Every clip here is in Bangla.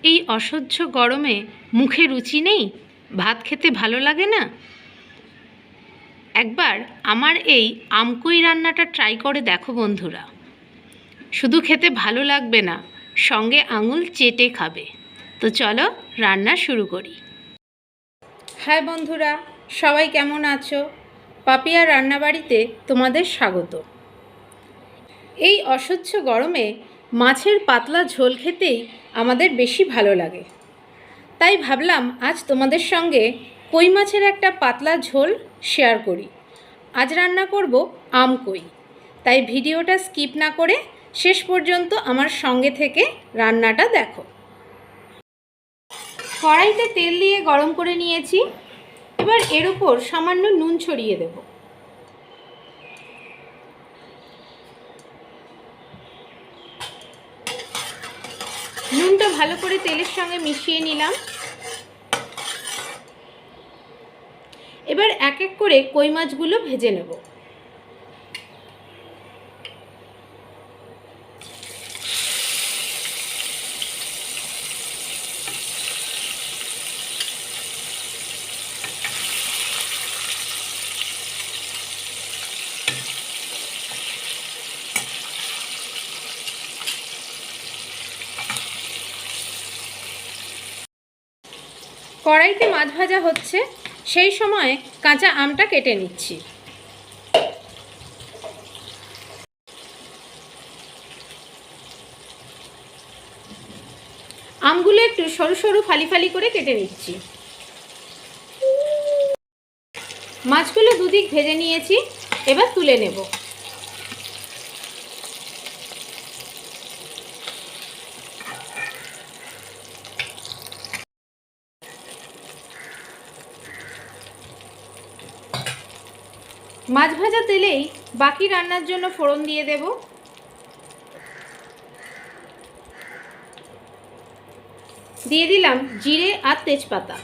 এই অসহ্য গরমে মুখে রুচি নেই, ভাত খেতে ভালো লাগে না? একবার আমার এই আমকুই রান্নাটা ট্রাই করে দেখো বন্ধুরা। শুধু খেতে ভালো লাগবে না, সঙ্গে আঙুল চেটে খাবে। তো চলো রান্না শুরু করি। হাই বন্ধুরা, সবাই কেমন আছো? পাপিয়া রান্নাবাড়িতে তোমাদের স্বাগত। এই অসহ্য গরমে মাছের পাতলা ঝোল খেতেই আমাদের বেশি ভালো লাগে। তাই ভাবলাম আজ তোমাদের সঙ্গে কই মাছের একটা পাতলা ঝোল শেয়ার করি। আজ রান্না করব আমকই। তাই ভিডিওটা স্কিপ না করে শেষ পর্যন্ত আমার সঙ্গে থেকে রান্নাটা দেখো। কড়াইতে তেল দিয়ে গরম করে নিয়েছি। এবার এর উপর সামান্য নুন ছড়িয়ে দেব। নুনটা ভালো করে তেলের সঙ্গে মিশিয়ে নিলাম। এবার এক এক করে কই মাছগুলো ভেজে নেব। কড়াইতে মাছ ভাজা হচ্ছে, সেই সময় কাঁচা আমটা কেটে নিচ্ছি। আমগুলো একটু সরু সরু ফালি ফালি করে কেটে নিচ্ছি। মাছগুলো দুদিক ভেজে নিয়েছি, এবার তুলে নেব। মাছ ভাজা তেলেই বাকি রান্নার জন্য ফোড়ন দিয়ে দেব। দিয়ে দিলাম জিরে আর তেজপাতা।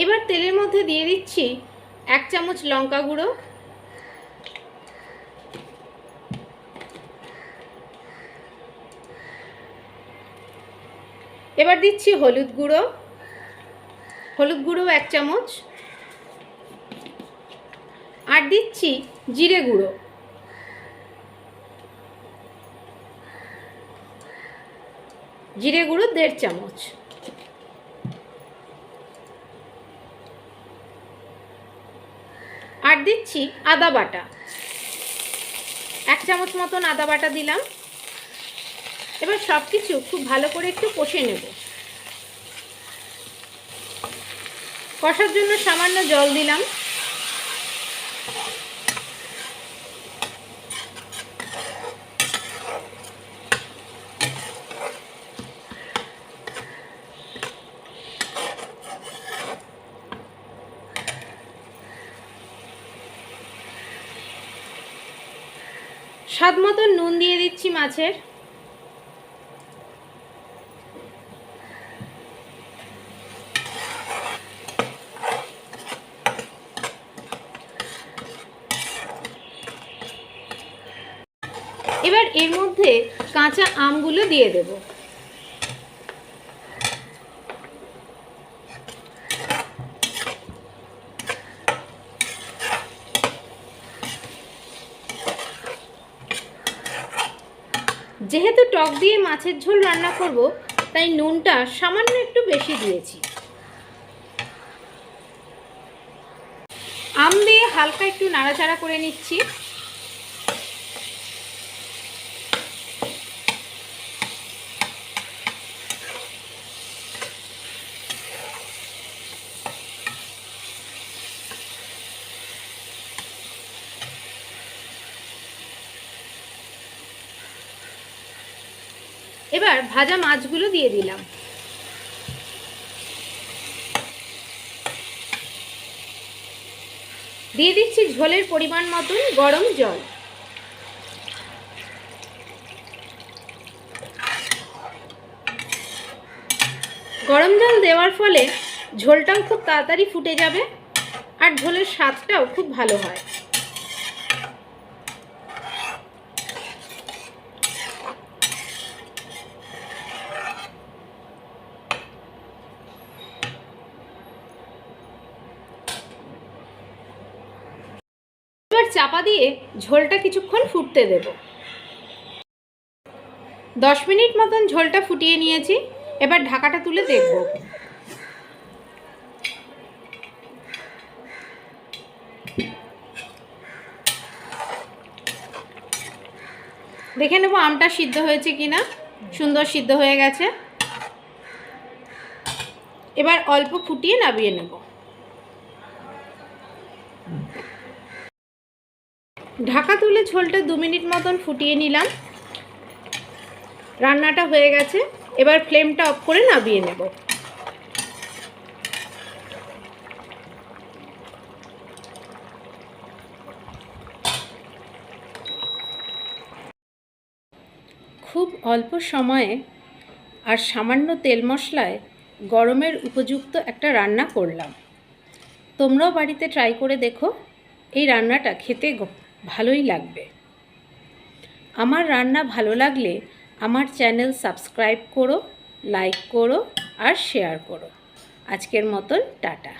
এবার তেলের মধ্যে দিয়ে দিচ্ছি 1 চামচ লঙ্কা গুঁড়ো, এবার দিচ্ছি হলুদ গুঁড়ো 1 চামচ, আর দিচ্ছি জিরে গুঁড়ো 1.5 চামচ। আর দিচ্ছি আদা বাটা 1 চামচ মতন আদা বাটা দিলাম। এবার সব কিছু খুব ভালো করে একটু কষে নেব। কষার জন্য সামান্য জল দিলাম। স্বাদ মতন নুন দিয়ে দিচ্ছি মাছের। এবার এর মধ্যে কাঁচা আমগুলো দিয়ে দেব। যেহেতু টক দিয়ে মাছের ঝোল রান্না করব, তাই নুনটা সামান্য একটু বেশি দিয়েছি। আম দিয়ে হালকা একটু নাড়াচাড়া করে নিচ্ছি। এবার ভাজা মাছগুলো দিয়ে দিলাম। দিয়ে দিচ্ছি ঝোলের পরিমাণ মতন গরম জল। গরম জল দেওয়ার ফলে ঝোলটাও খুব তাড়াতাড়ি ফুটে যাবে আর ঝোলের স্বাদটাও খুব ভালো হয়। এবার চাপা দিয়ে ঝোলটা কিছুক্ষণ ফুটতে দেব। 10 মিনিট মতন ঝোলটা ফুটিয়ে নিয়েছি। এবার ঢাকাটা তুলে দেখব। দেখে নেব আমটা সিদ্ধ হয়েছে কিনা। সুন্দর সিদ্ধ হয়ে গেছে। এবার অল্প ফুটিয়ে নামিয়ে নেব। ঢাকা তুলে ঝোলটা 2 মিনিট মতন ফুটিয়ে নিলাম। রান্নাটা হয়ে গেছে। এবার ফ্লেমটা অফ করে নামিয়ে নেব। খুব অল্প সময়ে আর সামান্য তেল মশলায় গরমের উপযুক্ত একটা রান্না করলাম। তোমরাও বাড়িতে ট্রাই করে দেখো। এই রান্নাটা খেতে ভালোই লাগবে। আমার রান্না ভালো লাগলে আমার চ্যানেল সাবস্ক্রাইব করো, লাইক করো আর শেয়ার করো। আজকের মতন টাটা।